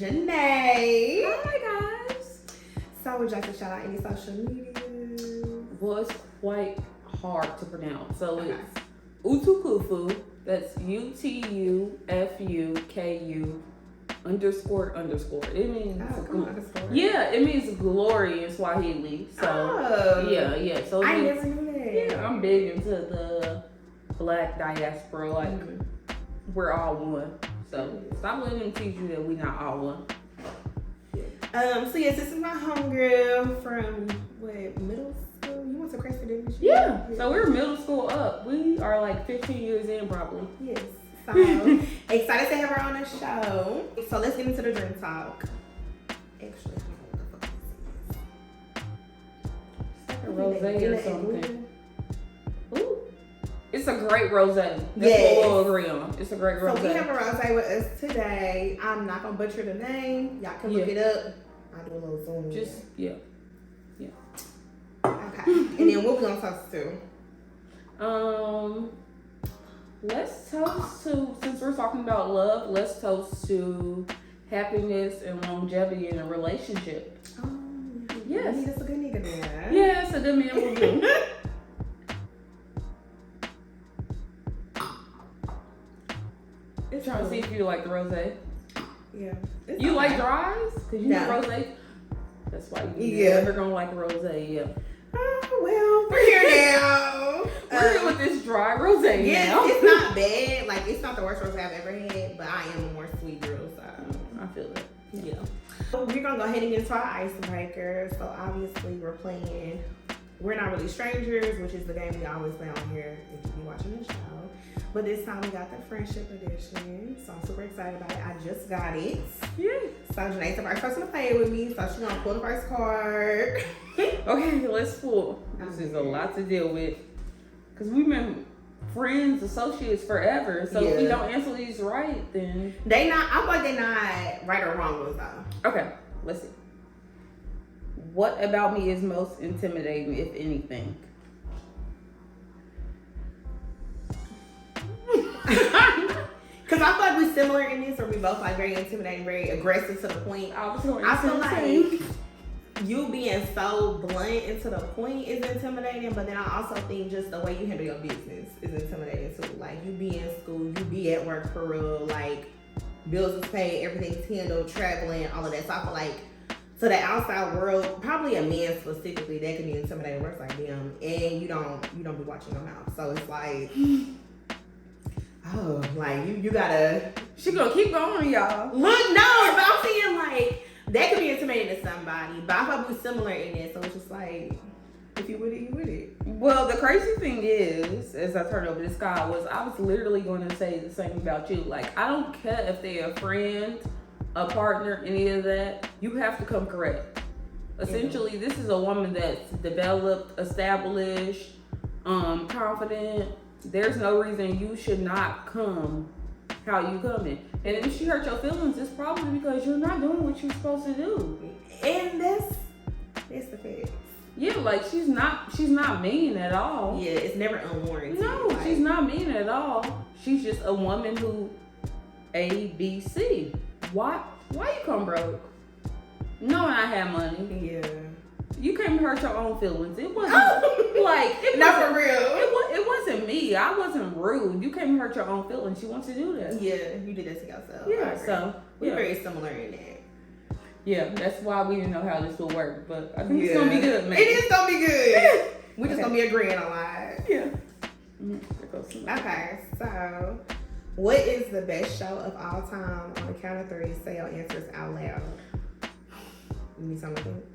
Janae. Hi guys. So would you like to shout out any social media? Well, it's quite hard to pronounce. So it's Utukufu. That's UTUFUKU __. It means yeah, it means glory in Swahili. So yeah. So I never knew that. Yeah, I'm big into the Black diaspora. Like we're all one. So stop letting them teach you that we not all one. So yes, this is my homegirl from middle school. You went to Crescent, didn't you? Yeah. So we're middle school up. We are like 15 years in probably. Yes. So excited to have her on the show. So let's get into the drink talk. Actually, I don't know what the fuck this is. It's like a rosé or something. Ooh. It's a great rosé. That's what we'll agree on. It's a great rosé. So we have a rosé with us today. I'm not gonna butcher the name. Y'all can look it up. I'll do a little zoom. Okay. And then what we gonna toast to? Let's toast to, since we're talking about love, let's toast to happiness and longevity in a relationship. Yes. That's a good nigga man. Yes, a good man will do. Trying to see if you like the rosé. Yeah. You like dries? Cause you know rosé. That's why you're never gonna like rosé. Yeah. Oh well, we're here now. We're here with this dry rosé. Yeah, it's not bad. Like it's not the worst rosé I've ever had, but I am a more sweet girl, so I feel it. Yeah. So we're gonna go ahead and get into our icebreaker. So obviously we're playing We're Not Really Strangers, which is the game we always play on here if you be watching the show. But this time we got the friendship edition, so I'm super excited about it. I just got it. Yeah. So Janae's the first person to play it with me, so she's gonna pull the first card. Okay, let's pull. This is a lot to deal with, cause we've been friends, associates forever. So if we don't answer these right, then they not. I feel like they not right or wrong with though. Okay, let's see. What about me is most intimidating, if anything? Cause I feel like we're similar in this, or we both like very intimidating, very aggressive to the point. I feel like you being so blunt and to the point is intimidating, but then I also think just the way you handle your business is intimidating too. Like you be in school, you be at work for real, like bills is paid, everything's handled, traveling, all of that. So I feel like to the outside world, probably a man specifically, that can be intimidating. Where it's like, damn, and you don't be watching your mouth. So it's like, oh, like you gotta. She gonna keep going, y'all. Look, no, but I'm saying like that could be intimidating to somebody, but I'm probably similar in it. So it's just like, if you with it, you with it. Well, the crazy thing is, as I turned over this guy, I was literally going to say the same about you. Like, I don't care if they're a friend, a partner, any of that. You have to come correct. Essentially, this is a woman that's developed, established, confident. There's no reason you should not come how you coming. And if she hurt your feelings, it's probably because you're not doing what you're supposed to do. And that's the fact. Yeah, like she's not mean at all. Yeah, it's never unwarranted. No, like, she's not mean at all. She's just a woman who ABC. Why you come broke? Knowing I have money. Yeah. You can't hurt your own feelings. It wasn't not for real. It wasn't me. I wasn't rude. You can't hurt your own feelings. You want to do that. Yeah, you did that to yourself. Yeah, so we're very similar in that. Yeah, that's why we didn't know how this would work, but I think it's gonna be good, man. It is gonna be good. We're just gonna be agreeing a lot. Yeah. Okay, so what is the best show of all time? On the count of 3, say your answers out loud. You need something to think?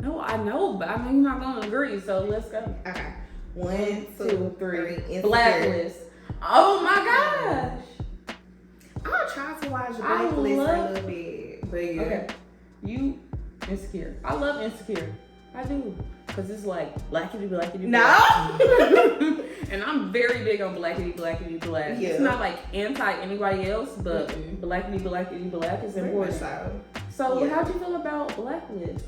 No, I know, but I know you're not gonna agree, so let's go. Okay. 1, 2, 3. Blacklist. Oh my gosh. I'll try to watch Blacklist for a little bit, but yeah. Okay. You Insecure. I love Insecure. I do. Cause it's like blackity. No. And I'm very big on blackity. Yeah. It's not like anti anybody else, but blackity is important. So how'd you feel about Blacklist?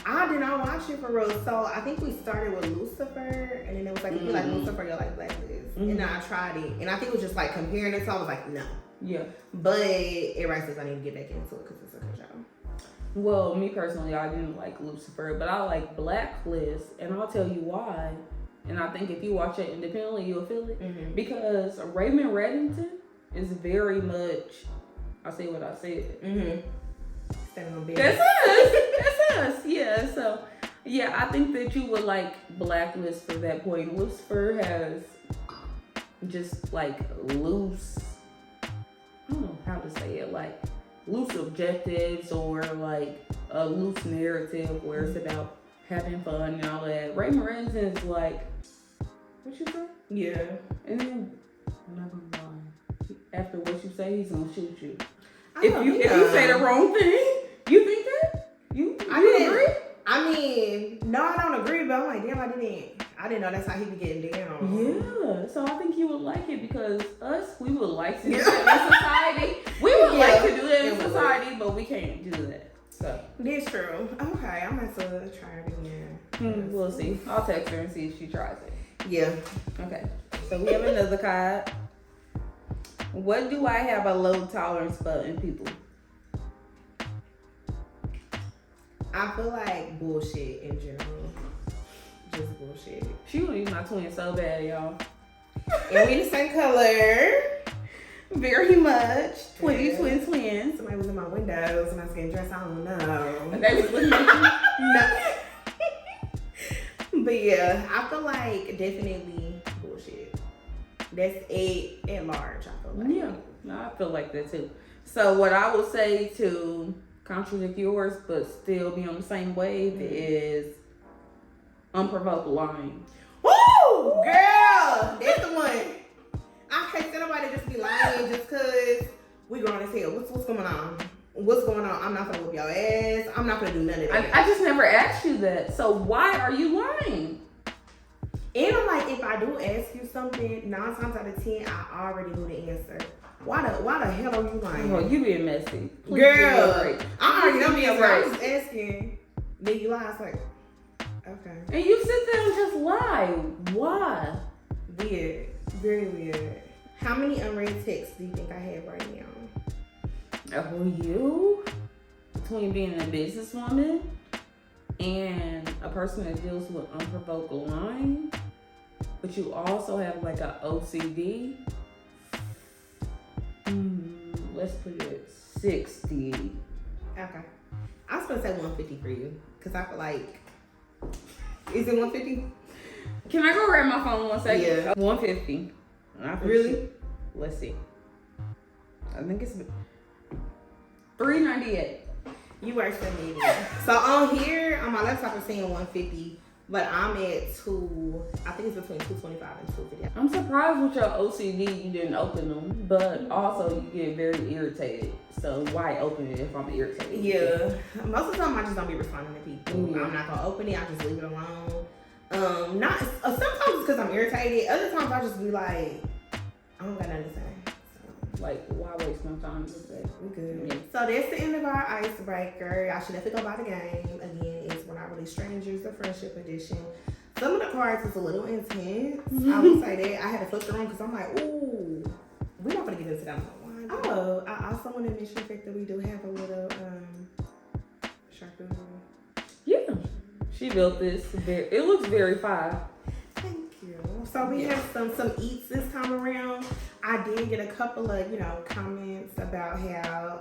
I did not watch it for real. So I think we started with Lucifer, and then it was like, if you like Lucifer, you'll like Blacklist. And then I tried it, and I think it was just like comparing it. So I was like, no. Yeah. But everybody says I need to get back into it because it's a good show. Well, me personally, I didn't like Lucifer, but I like Blacklist, and I'll tell you why. And I think if you watch it independently, you'll feel it. Mm-hmm. Because Raymond Reddington is very much, I say what I said. Mm-hmm. Standing on business. That's us. Yeah, so, yeah, I think that you would like Blacklist for that point. Lucifer has just like loose, I don't know how to say it, like loose objectives or like a loose narrative where it's about having fun and all that. Raymond Reddington is like, what you say? Yeah. And then, I'm not gonna lie, after what you say, he's gonna shoot you. If you say the wrong thing, you think that? You agree? I mean, no, I don't agree, but I'm like, damn, I didn't know that's how he be getting down. Yeah, so I think you would like it because we would like to do that in society. We would like to do that in society, but we can't do that. So that's true. Okay, I'm gonna have to try it again. We'll see. I'll text her and see if she tries it. Yeah. Okay. So we have another card. What do I have a low tolerance for in people? I feel like bullshit in general. Just bullshit. She would eat my twin so bad, y'all. And we the same color. Very much. Twins. Somebody was in my windows and I was getting dressed. I don't know. And they was looking at you? No. But yeah, I feel like definitely bullshit. That's it at large, I feel like. Yeah, no, I feel like that too. So what I would say to contradict yours but still be on the same wave is unprovoked lying. Woo! Girl! That's the one. I can't see nobody just be lying just cause we grown as hell. What's going on? What's going on? I'm not gonna whoop your ass. I'm not gonna do none of that. I just never asked you that. So why are you lying? And I'm like, if I do ask you something, 9 times out of 10, I already know the answer. Why the hell are you lying? Oh, you being messy. Please girl, I already know the answer. Right. I was asking. Then you lie. I was like, okay. And you sit there and just lie. Why? Weird. Very weird. How many unread texts do you think I have right now? Oh, you? Between being a businesswoman and a person that deals with unprovoked lying, but you also have like a OCD. Let's put it at 60. Okay. I was gonna say 150 for you, cause I feel like, is it 150? Can I go grab my phone 1 second? Yeah. 150. Really? Let's see. I think it's 398. You worse than me. So on here, on my laptop, it's saying 150, but I'm at I think it's between 225 and 250. I'm surprised with your OCD you didn't open them, but also you get very irritated. So why open it if I'm irritated? Yeah. Most of the time I just don't be responding to people. Mm-hmm. I'm not gonna open it. I just leave it alone. Sometimes it's because I'm irritated. Other times I just be like, I don't got nothing to say. Like, why waste my time with that? We good. Yeah. So that's the end of our icebreaker. I should definitely go by the game. Again, it's We're Not Really Strangers, the Friendship Edition. Some of the cards is a little intense. I would say that. I had to flip the room because I'm like, ooh, we're not going to get into that one. Oh, I also want to mention the fact that we do have a little charcuterie. Yeah. She built this. It looks very fine. Thank you. So we have some eats this time around. I did get a couple of, comments about how,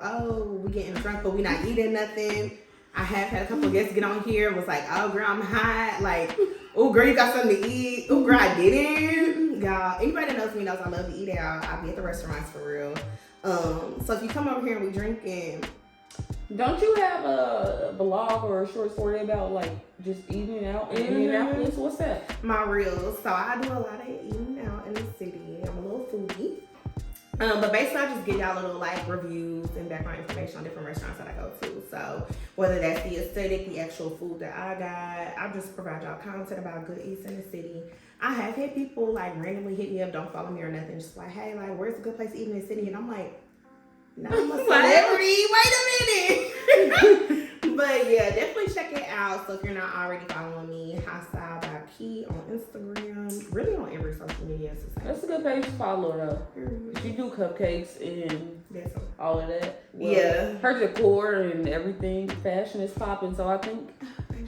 we getting drunk, but we not eating nothing. I have had a couple of guests get on here. Was like, oh, girl, I'm hot. Like, oh, girl, you got something to eat. Oh, girl, I didn't. Y'all, anybody that knows me knows I love to eat out. I be at the restaurants for real. So if you come over here and we drinking. Don't you have a blog or a short story about like just eating out in Indianapolis? What's that? My reels. So I do a lot of eating out in the city. I'm a little foodie. But basically I just give y'all little like reviews and background information on different restaurants that I go to. So whether that's the aesthetic, the actual food that I got, I just provide y'all content about good eats in the city. I have had people like randomly hit me up, don't follow me or nothing, just like, hey, like where's a good place to eat in the city? And I'm like, no, I'm a celebrity. Wait a minute. But yeah, definitely check it out. So if you're not already following me, HiStyle.Key on Instagram, really on every social media. That's a good page to follow though. She do cupcakes and all of that. Well, yeah. Her decor and everything, fashion is popping. So I think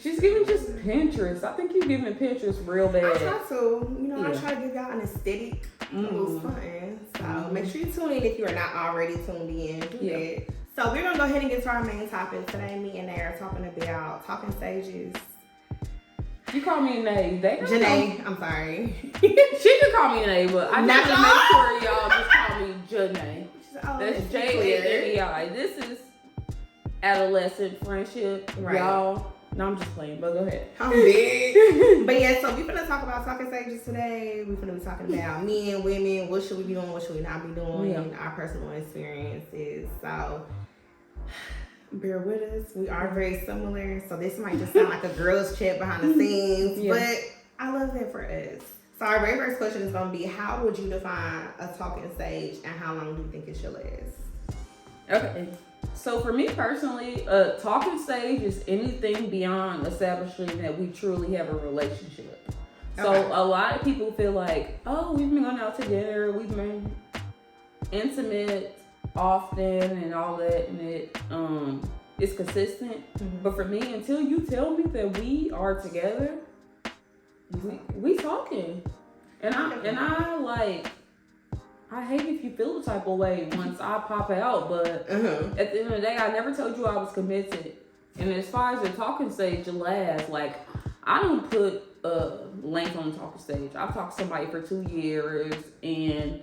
she's giving just Pinterest. I think you're giving Pinterest real bad. I try to. You know, I try to give y'all an aesthetic. It was fun. So make sure you tune in if you are not already tuned in. Yeah. So we're gonna go ahead and get to our main topic today. Me and Nay are talking about talking stages. You call me Nay. Janae, I'm sorry. She can call me Nay, but I need to make sure y'all just call me Janae. That's J-A-N-E-I. This is adolescent friendship, y'all. No, I'm just playing, but go ahead. I'm big. But yeah, so we're gonna talk about talking stages today. We're gonna be talking about men, women, what should we be doing, what should we not be doing, our personal experiences. So bear with us. We are very similar, so this might just sound like a girls' chat behind the scenes, but I love that for us. So our very first question is gonna be, how would you define a talking stage, and how long do you think it should last? Okay. So for me personally, a talking stage is anything beyond establishing that we truly have a relationship. So a lot of people feel like, oh, we've been going out together, we've been intimate often and all that, and it's consistent. But for me, until you tell me that we are together, we talking. And I hate if you feel the type of way once I pop out, but at the end of the day, I never told you I was committed. And as far as the talking stage lasts, like, I don't put length on the talking stage. I've talked to somebody for 2 years and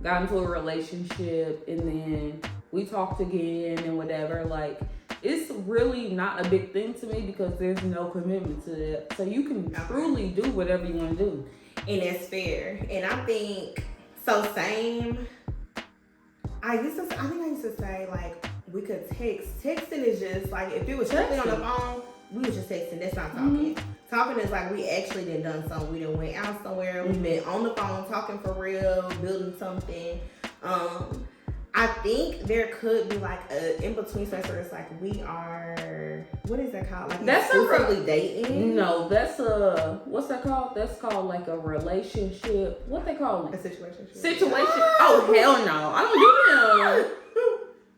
got into a relationship, and then we talked again and whatever. Like, it's really not a big thing to me because there's no commitment to that. So you can truly do whatever you want to do. And it's fair. And I think... So same. I think I used to say, like, we could text. Texting is just like, if it was strictly on the phone, we was just texting. That's not talking. Talking is like we actually done something. We done went out somewhere. We've been on the phone talking for real, building something. I think there could be like a in between space where it's like we are, what is that called? Like that's exclusively dating? No, that's what's that called? That's called like a relationship. What they call it? A situationship. Oh hell no, I don't do them.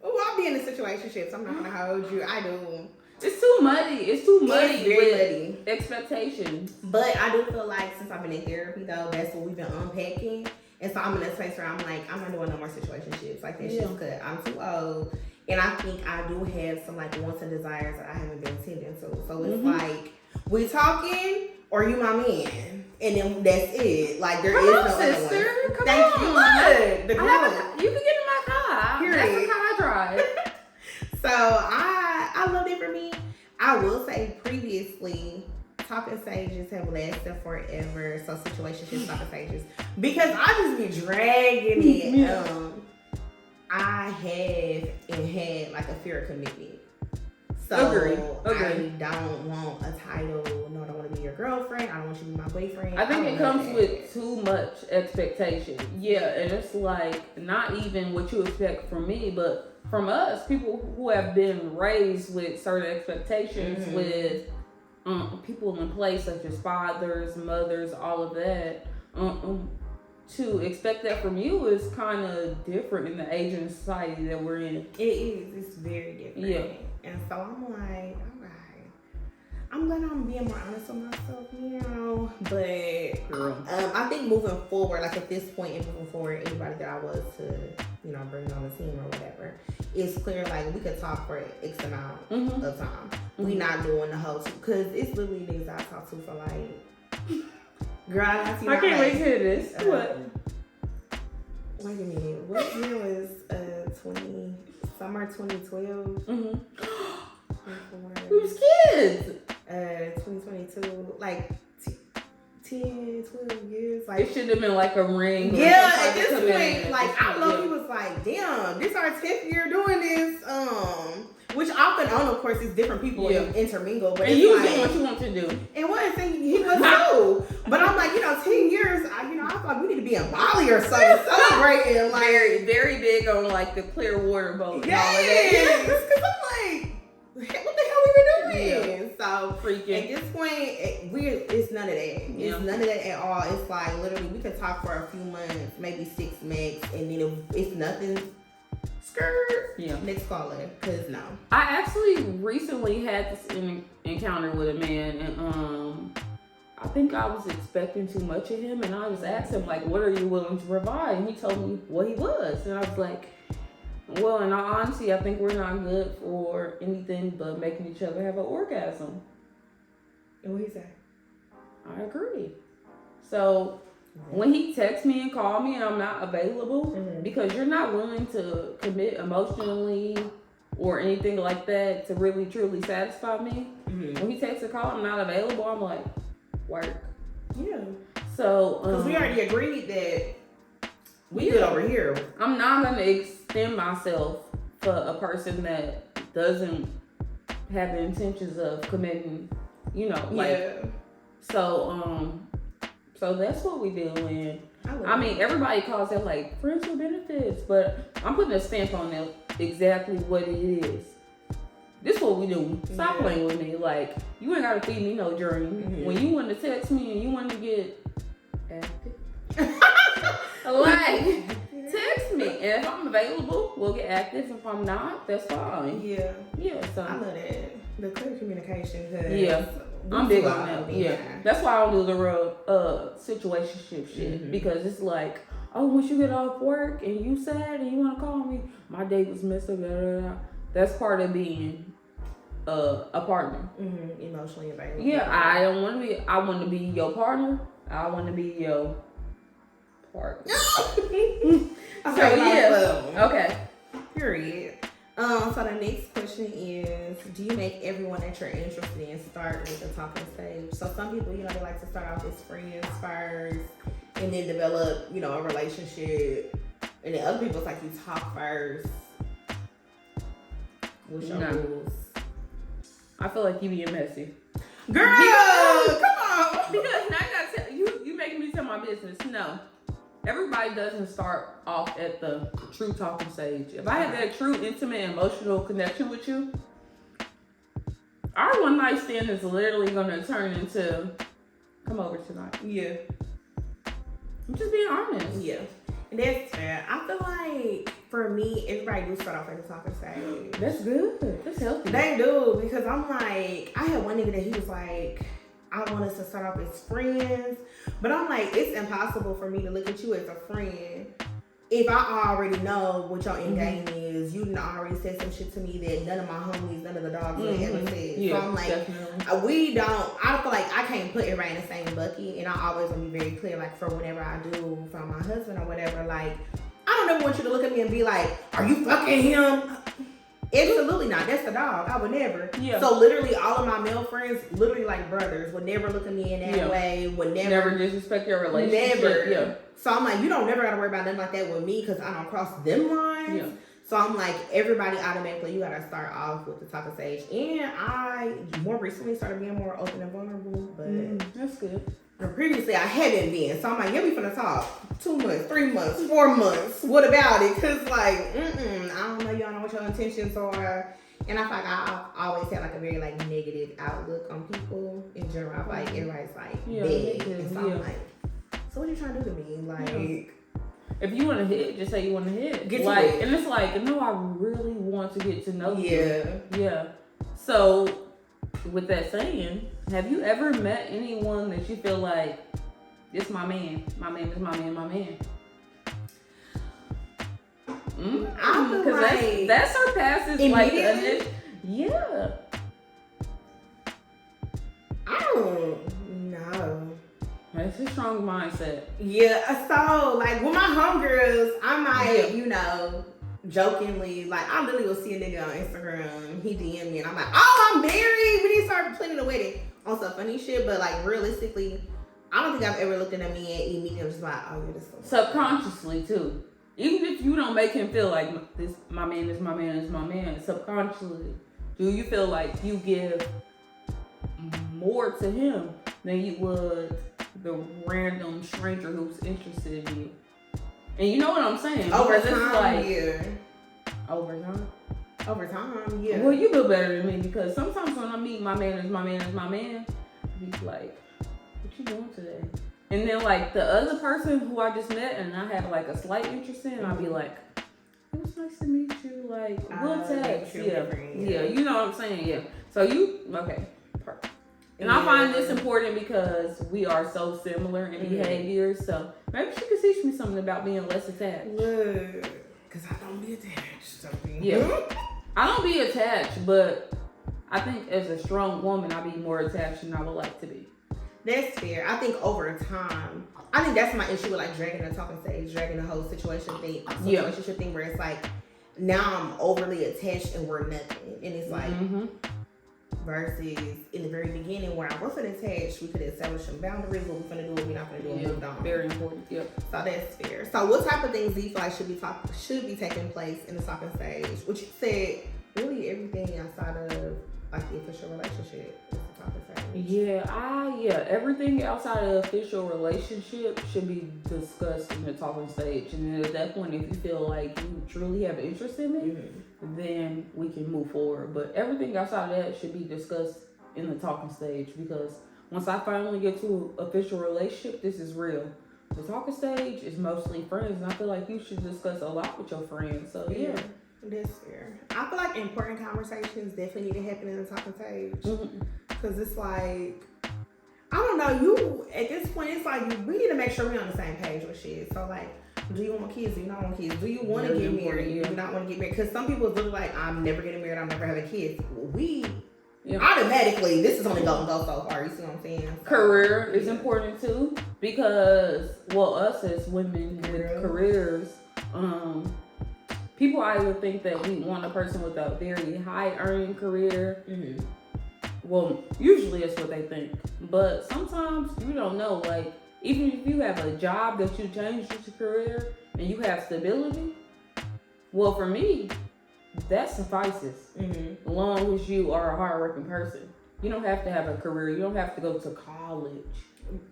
Oh, I'll be in a situationship, so I'm not gonna hold you. I do. It's too muddy. It's too muddy. It's very muddy. Expectations. But I do feel like since I've been in therapy though, that's what we've been unpacking. And so I'm in a space where I'm like, I'm not doing no more situationships. Like, that's just good. I'm too old. And I think I do have some, like, wants and desires that I haven't been tending to. So it's like, we talking or you my man. And then that's it. Like, there is no sister. other one. Come Thank on. you. Good. The you can get in my car. Period. That's the car I drive. So I love it for me. I will say previously, talking stages have lasted forever. So situationships, talking stages, because I just be dragging it. I have and had like a fear of commitment. So Agreed. I don't want a title. No, I don't want to be your girlfriend. I don't want you to be my boyfriend. I think it comes with too much expectation. Yeah, and it's like not even what you expect from me, but from us, people who have been raised with certain expectations with people in place such as fathers, mothers, all of that. To expect that from you is kind of different in the Asian society that we're in. It is. It's very different. Yeah. And so I'm like, all right. I'm glad I'm being more honest with myself, you know. But I think moving forward, like at this point and moving forward, anybody that I was to, you know, bring on the team or whatever, it's clear like we could talk for X amount of time. We not doing the whole because it's literally niggas I talk to for like. Girl, I can't wait to hear this. What? Wait a minute. What year was summer 2012? We was kids. 2022, like 10, 12 years. Like it should have been like a ring. Yeah, at this point, like I love. He was like, damn, this our 10th year doing this. Which off and on, of course, is different people intermingle. But and you like, doing what you want to do. And what he was too. But I'm like, 10 years, I feel like we need to be in Bali or something, celebrating. Like, very, very big on like the clear water boat. Yes, because I'm like, what the hell we So freaking. At this point, it's none of that. Yeah. It's none of that at all. It's like literally we could talk for a few months, maybe 6 max, and then if it's nothing, skirt. Yeah. Next caller, cause no. I actually recently had this encounter with a man, and I think I was expecting too much of him, and I just asked him like, "What are you willing to provide?" And he told me what he was, and I was like, "Well, in all honesty, I think we're not good for anything but making each other have an orgasm." And what he said? I agree. So when he texts me and calls me and I'm not available, because you're not willing to commit emotionally or anything like that to really truly satisfy me. When he texts a call, I'm not available. I'm like, work. Yeah. So because we already agreed that we good over here. I'm not gonna extend myself for a person that doesn't have the intentions of committing. You know, like. Yeah. So that's what we do. And I mean, everybody calls that like friends with benefits, but I'm putting a stamp on that exactly what it is. This is what we do. Stop playing with me. Like, you ain't gotta feed me no dream. When you want to text me and you want to get active, like, text me. And if I'm available, we'll get active. If I'm not, that's fine. Yeah. Yeah, so. I love that. The clear communication. Yeah. I'm big on that. Yeah. That's why I don't do the real situationship shit. Because it's like, oh, once you get off work and you sad and you want to call me, my day was messed up. Blah, blah, blah. That's part of being a partner. Emotionally available. Yeah, I want to be your partner. I want to be your partner. Okay. Period. So the next question is, do you make everyone that you're interested in start with the talking stage? So some people, they like to start off as friends first and then develop, a relationship. And then other people, it's like you talk first. What's your rules? I feel like you being messy. Girl, come on. Because now I gotta tell you making me tell my business. No. Everybody doesn't start off at the true talking stage. If I had that true, intimate, emotional connection with you, our one night stand is literally gonna turn into come over tonight. Yeah. I'm just being honest. Yeah. And that's fair. I feel like for me, everybody do start off at the talking stage. That's good. That's healthy. They do, because I'm like, I had one nigga that he was like, I want us to start off as friends. But I'm like, it's impossible for me to look at you as a friend if I already know what your end game is. You done already said some shit to me that none of my homies, none of the dogs would ever said. Yeah, so I'm like, definitely. I feel like I can't put everybody in the same bucket. And I always want to be very clear, like for whenever I do for my husband or whatever, like, I don't ever want you to look at me and be like, are you fucking him? Absolutely not. That's the dog. I would never. Yeah. So literally all of my male friends, literally like brothers, would never look at me in that way. Would never disrespect your relationship. Never. Yeah. So I'm like, you don't never gotta worry about nothing like that with me because I don't cross them lines. Yeah. So I'm like, everybody automatically, you gotta start off with the talking stage. And I more recently started being more open and vulnerable, but that's good. Previously I haven't been. So I'm like, yeah, we finna talk 2 months, 3 months, 4 months. What about it? Cause like, I don't know, y'all know what your intentions are. And I feel like I always had like a very like negative outlook on people in general. I feel like everybody's like big. And so I'm like, so what are you trying to do to me? Like, if you want to hit, just say you want to hit. Get like, to it. And it's like, no, I really want to get to know you. Yeah. So, with that saying, have you ever met anyone that you feel like, this my man, my man is my man, my man? I feel like that surpasses like yeah. I don't know. That's a strong mindset. Yeah, so like with my homegirls, I might, jokingly, like I literally will see a nigga on Instagram, he DM me and I'm like, oh, I'm married. We need to start planning a wedding on some funny shit, but like realistically, I don't think I've ever looked at a man immediately just like, oh, you're this subconsciously too. Even if you don't make him feel like this, my man is my man is my man, subconsciously, do you feel like you give more to him than you would the random stranger who's interested in you? And you know what I'm saying? Over time, Over time? Over time, yeah. Well, you know better than me because sometimes when I meet my man, he's like, what you doing today? And then like the other person who I just met and I have like a slight interest in, I'll be like, it was nice to meet you. Like, we'll text. Yeah, you know what I'm saying? Yeah. So okay. Perfect. And I find this important because we are so similar in behavior. So maybe she could teach me something about being less attached. Look, because I don't be attached. Yeah. I don't be attached, but I think as a strong woman, I'll be more attached than I would like to be. That's fair. I think over time, I think that's my issue with like dragging the talking stage, dragging the whole situationship thing where it's like, now I'm overly attached and we're nothing. And it's like, versus in the very beginning where I wasn't attached, we could establish some boundaries, what we're gonna do, what we're not gonna do, and moved on. Very important, yep. So that's fair. So what type of things do you feel like should be taking place in the talking stage? Which you said, really everything outside of like the official relationship is the talking stage. Yeah, everything outside of the official relationship should be discussed in the talking stage. And then at that point, if you feel like you truly have interest in me, then we can move forward. But everything outside of that should be discussed in the talking stage because once I finally get to an official relationship, this is real. The talking stage is mostly friends, and I feel like you should discuss a lot with your friends. So yeah. That's fair. I feel like important conversations definitely need to happen in the talking stage. Because it's like, I don't know, you, at this point, it's like, we need to make sure we're on the same page with shit. So like, do you want kids? Do you not want kids? Do you want to get married? Do you not want to get married? Because some people look like, I'm never getting married, I'm never having kids. We automatically, this is only going to go so far. You see what I'm saying? So, career is important too. Because, us as women with careers, people either think that we want a person with a very high earning career. Well, usually it's what they think. But sometimes you don't know. Like, even if you have a job that you changed your career and you have stability, well, for me, that suffices. As long as you are a hardworking person. You don't have to have a career. You don't have to go to college.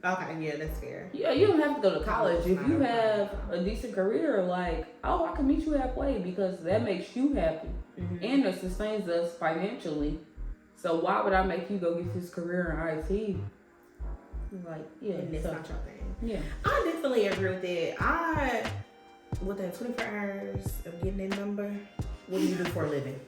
Okay, yeah, that's fair. Yeah, you don't have to go to college. If you have a decent career, like, I can meet you halfway because that makes you happy. And it sustains us financially. So why would I make you go get this career in IT? Like, and that's not your thing. Yeah. I definitely agree with that. Within 24 hours of getting that number, what do you do for a living?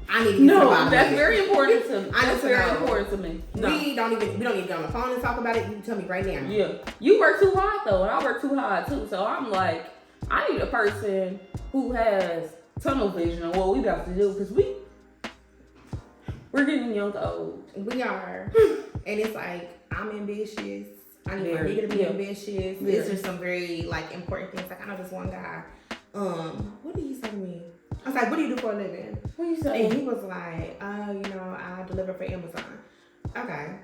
I need to get that's very important to me. That's very important to me. No. We don't even get on the phone and talk about it. You can tell me right now. Yeah. You work too hard though, and I work too hard too. So I'm like, I need a person who has tunnel vision on what we got to do because we're getting young old. We are. And it's like, I'm ambitious. I need my nigga to be ambitious. These are some very like important things. Like I know this one guy. What did he say to me? I was like, what do you do for a living? What do you say? And he was like, I deliver for Amazon. Okay.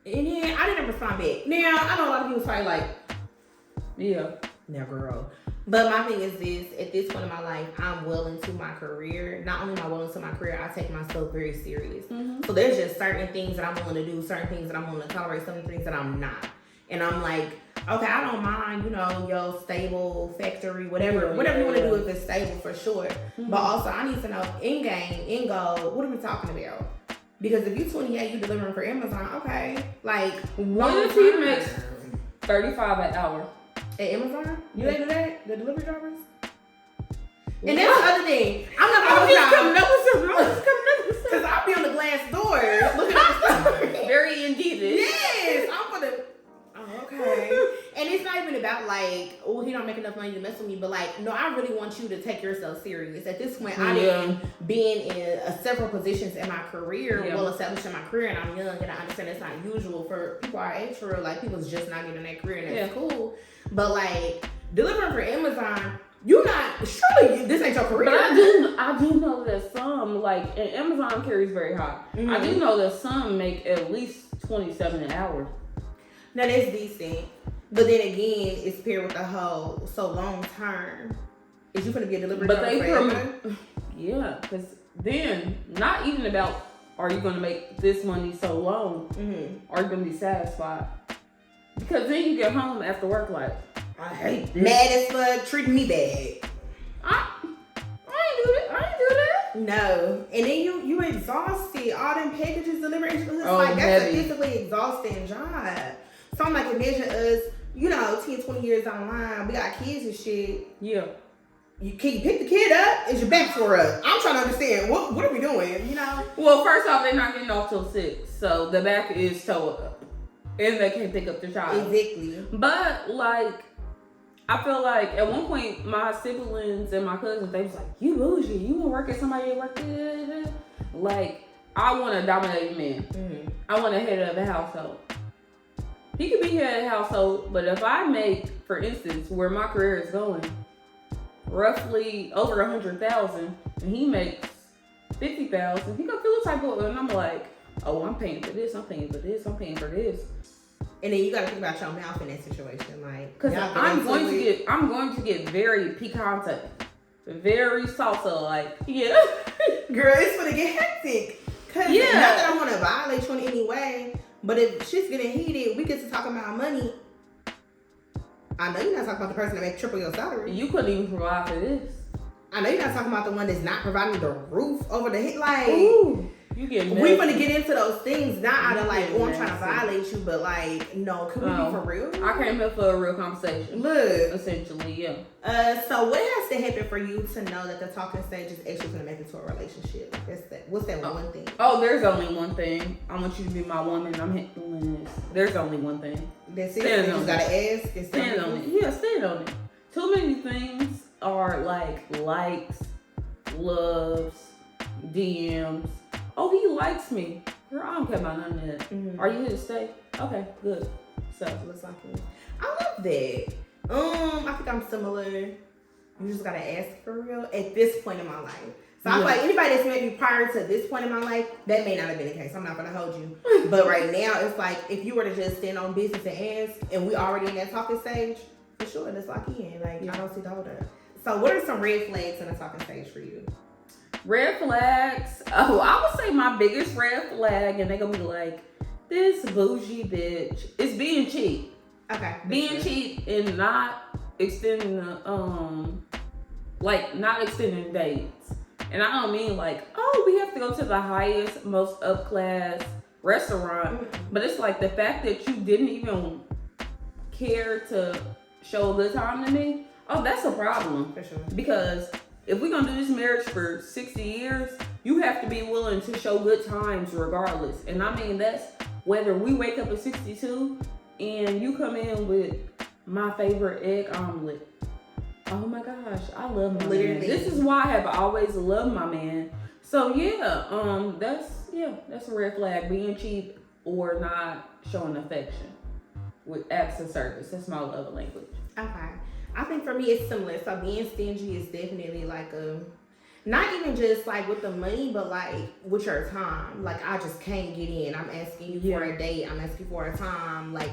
And then I didn't respond back. Now, I know a lot of people probably like, now girl. But my thing is this, at this point in my life, I'm well into my career. Not only am I well into my career, I take myself very serious. So there's just certain things that I'm willing to do, certain things that I'm willing to tolerate, certain things that I'm not. And I'm like, okay, I don't mind, your stable factory, whatever you want to do if it's stable for sure. But also, I need to know end game, end goal, what are we talking about? Because if you're 28, you delivering for Amazon, okay. Like, what if he makes $35 an hour? At Amazon? You ain't do that? The delivery drivers? And that's the other thing. I'm not going to coming up with something. Because I'll be on the glass door looking at the store. Very indeed. Yes. I'm going to... Oh, okay. And it's not even about like, oh, he don't make enough money to mess with me, but like, no, I really want you to take yourself serious. At this point, I done been in several positions in my career, well established in my career, and I'm young, and I understand it's not usual for people our age for like people's just not getting that career, and that's cool. But like delivering for Amazon, surely this ain't your career. But I do know that some, like, and Amazon carries very high. I do know that some make at least $27 an hour. Now that's decent. But then again, it's paired with the whole long term. Is you gonna be a delivery driver forever? Yeah, because then not even about are you gonna make this money so long? Are you gonna be satisfied? Because then you get home after work like, I hate this. Mad as fuck, treating me bad. I ain't do that. No. And then you exhausted. All them packages delivered. It's Oh, like, that's heavy. a physically exhausting job. So I'm like, imagine us, 10, 20 years down the line, we got kids and shit. Yeah. Can you pick the kid up? Is your back for us? I'm trying to understand. What are we doing, Well, first off, they're not getting off till 6. So the back is towed up. And they can't pick up the child. Exactly. But, like, I feel like at one point, my siblings and my cousins, they was like, you bougie. You want to work at somebody that work there? Like, I want a dominating man. Mm-hmm. I want a head of the household. He could be head of the household, but if I make, for instance, where my career is going, roughly over 100,000, and he makes 50,000, he gonna feel the type of, and I'm like, oh, I'm paying for this, I'm paying for this, I'm paying for this. And then you gotta think about your mouth in that situation, like, because I'm going to get very picante, very salsa, like, yeah. Girl, it's gonna get hectic. Cause not that I want to violate you in any way, but if shit's getting heated, we get to talk about money. I know you're not talking about the person that makes triple your salary. You couldn't even provide for this. I know you're not talking about the one that's not providing the roof over the head. Like, ooh, you get we're gonna get into those things, not out of like, oh, I'm trying to nasty. violate you, but like, no, can we be for real? I came here for a real conversation. Look, Essentially, yeah. So what has to happen for you to know that the talking stage is actually gonna make it to a relationship? What's that one thing? Oh, there's only one thing. I want you to be my woman. I'm handling this. There's only one thing. That's it. Stand You on just gotta ask. Stand on it. Yeah, stand on it. Too many things are like likes, loves, DMs. Oh, he likes me. Girl, I don't care about none of that. Mm-hmm. Are you here to stay? Okay, good. So looks like me. I love that. I think I'm similar. You just gotta ask for real at this point in my life. So I feel like anybody that's met me prior to this point in my life, that may not have been the case. I'm not gonna hold you. But right now, it's like if you were to just stand on business and ask, and we already in that talking stage, for sure, let's lock in. Like, I don't see the hold up. So what are some red flags in the talking stage for you? Red flags. Oh, I would say my biggest red flag, and they're gonna be like, this bougie bitch is being cheap. Okay. Being cheap and not extending the not extending dates. And I don't mean like, oh, we have to go to the highest, most up-class restaurant. But it's like the fact that you didn't even care to show a good time to me. Oh, that's a problem. For sure. Because if we're going to do this marriage for 60 years, you have to be willing to show good times regardless. And I mean, that's whether we wake up at 62 and you come in with my favorite egg omelet. Oh my gosh, I love my man. This is why I have always loved my man. So yeah, that's a red flag. Being cheap or not showing affection with acts of service. That's my love language. Okay. I think for me it's similar. So being stingy is definitely like not even just like with the money, but like with your time. Like, I just can't get in. I'm asking you for a date. I'm asking for a time. Like,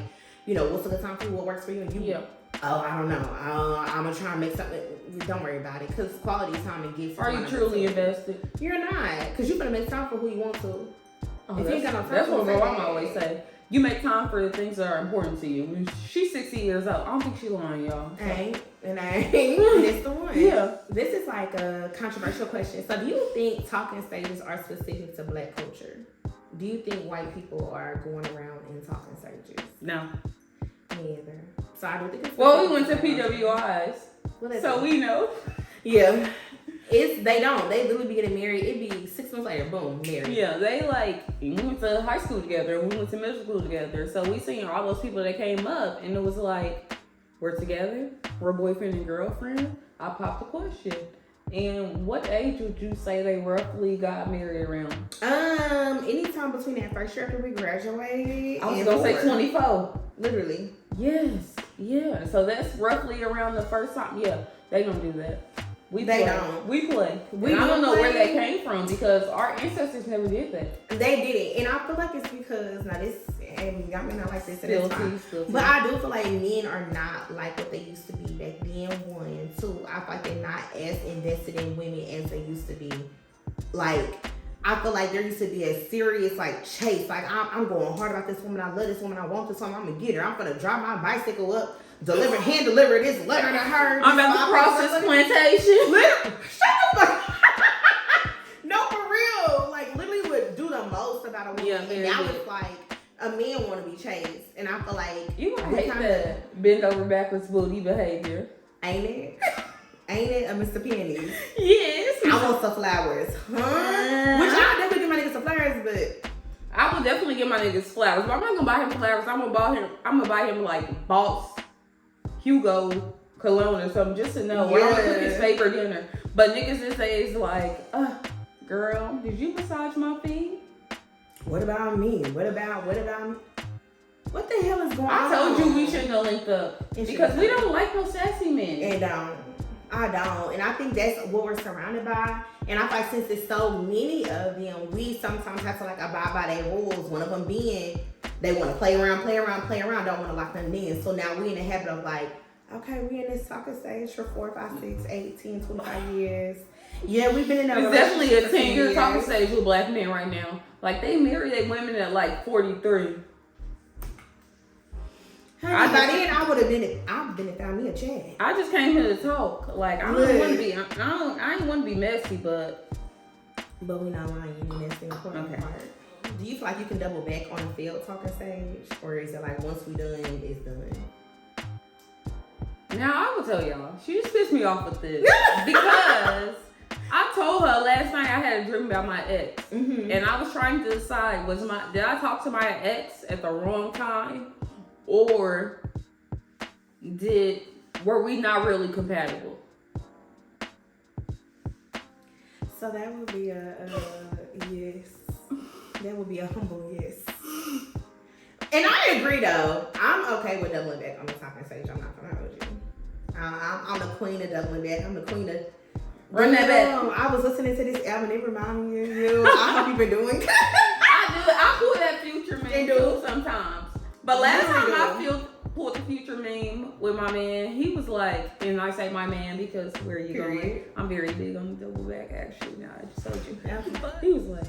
what's a good time for you? What works for you? And you, oh, I don't know. I'm gonna try and make something. Don't worry about it, because quality time and gifts. Are you truly invested? You're not, because you're gonna make time for who you want to. Oh, that's what my mom always say. You make time for the things that are important to you. She's 60 years old. I don't think she's lying, y'all. So. Ain't. That's the one. Yeah. This is like a controversial question. So, do you think talking stages are specific to Black culture? Do you think white people are going around in talking stages? No. Me either. So I don't think it's. Well, we went to PWIs, so we know. Yeah. They don't. They literally be getting married. It'd be 6 months later, boom, married. Yeah, we went to high school together, we went to middle school together. So we seen all those people that came up, and it was like, we're together, we're boyfriend and girlfriend. I popped the question. And what age would you say they roughly got married around? Anytime between that first year after we graduated. I was gonna say 24. Literally. Yes. Yeah. So that's roughly around the first time. Yeah, they don't do that. We play. I don't know where that came from, because our ancestors never did that. They did it, and I feel like it's because and y'all may not like this, Still but I do feel like men are not like what they used to be back then. 1, 2, I feel like they're not as invested in women as they used to be. Like, I feel like there used to be a serious like chase. Like, I'm going hard about this woman. I love this woman. I want this woman. I'm gonna get her. I'm gonna drive my bicycle up. Hand deliver this letter to her. I'm about to cross this plantation. Shut the fuck. about a woman. Yeah, and now it's like a man want to be chased. And I feel like you gonna hate that bend over backwards booty behavior. Ain't it? Ain't it a Mr. Penny? Yes. I want some flowers. Huh? Which I'll definitely give my niggas some flowers, but I will definitely give my niggas flowers. But I'm not gonna buy him flowers. I'm gonna buy him like Boss, Hugo, cologne or something just to know. Or I'm gonna cook his favorite dinner. But niggas this days like, girl, did you massage my feet? What about me? What about me? What the hell is going on? I told you we shouldn't have linked up because we don't like no sassy men. And I don't. And I think that's what we're surrounded by. And I feel like since there's so many of them, we sometimes have to like abide by their rules. One of them being they want to play around, don't want to lock them in. So now we in the habit of like, okay, we in this talking stage for 4, 5, 6, 8, 10, 25 years. Yeah, we've been in that. It's definitely a 10-year talking stage with black men right now. Like they marry their women at like 43. By then I would have been. I've been and found me a chat. I just came here to talk. Like I don't want to be. I ain't want to be messy, but we not lying. And that's the important part. Do you feel like you can double back on a failed talking stage, or is it like once we done, it's done? Now I will tell y'all, she just pissed me off with this because I told her last night I had a dream about my ex, and I was trying to decide did I talk to my ex at the wrong time, or were we not really compatible? So that would be a yes. That would be a humble yes. And I agree though. I'm okay with doubling back on the talking stage. I'm not gonna hold you. I'm the queen of doubling back. I'm the queen of run that back. I was listening to this album. It reminded me of you. I hope you've been doing good. I pull that future meme too sometimes. But last time I pulled the future meme with my man, he was like, and I say my man because where are you going? I'm very big on the double back actually. Now I just told you. He was like,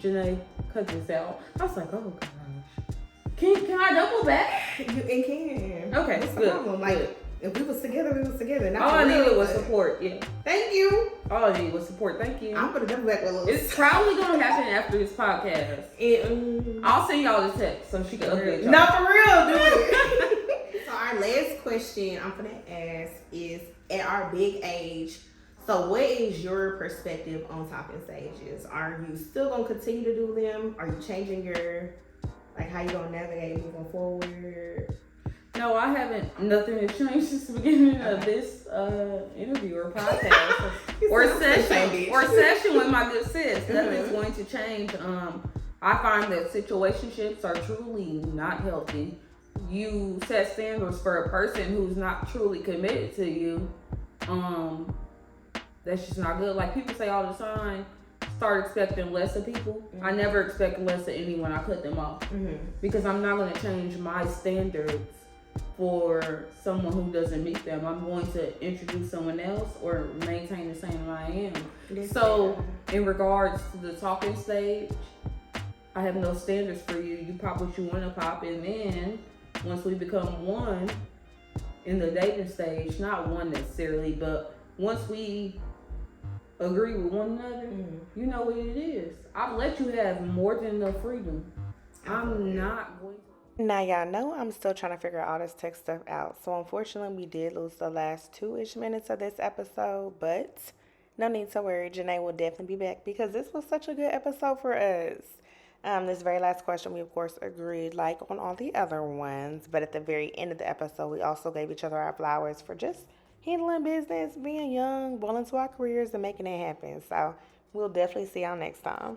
Janae, cut this out. I was like, oh gosh. Can I double back? You can. Okay, what's good. The problem? Like, if we was together, we was together. Not all I needed was support, yeah. Thank you. All I needed was support, thank you. I'm gonna double back with Lewis. It's probably gonna happen after this podcast. I'll send y'all the text so she can update y'all. No, for real, do it. So our last question I'm gonna ask is, at our big age, so what is your perspective on talking stages? Are you still gonna continue to do them? Are you changing your, like, how you gonna navigate moving forward? No, I haven't. Nothing has changed since the beginning of this interview or podcast or session with my good sis. Nothing's going to change. I find that situationships are truly not healthy. You set standards for a person who's not truly committed to you. That's just not good. Like people say all the time, start expecting less of people. I never expect less of anyone. I cut them off because I'm not going to change my standards for someone who doesn't meet them. I'm going to introduce someone else or maintain the same I am. So in regards to the talking stage, I have no standards for you. You pop what you want to pop, and then once we become one in the dating stage, not one necessarily, but once we agree with one another, you know what it is. I'll let you have more than enough freedom. I'm not going to. Now, y'all know I'm still trying to figure all this tech stuff out. So, unfortunately, we did lose the last 2-ish minutes of this episode. But no need to worry. Janae will definitely be back because this was such a good episode for us. This very last question, we, of course, agreed like on all the other ones. But at the very end of the episode, we also gave each other our flowers for just handling business, being young, well into our careers, and making it happen. So, we'll definitely see y'all next time.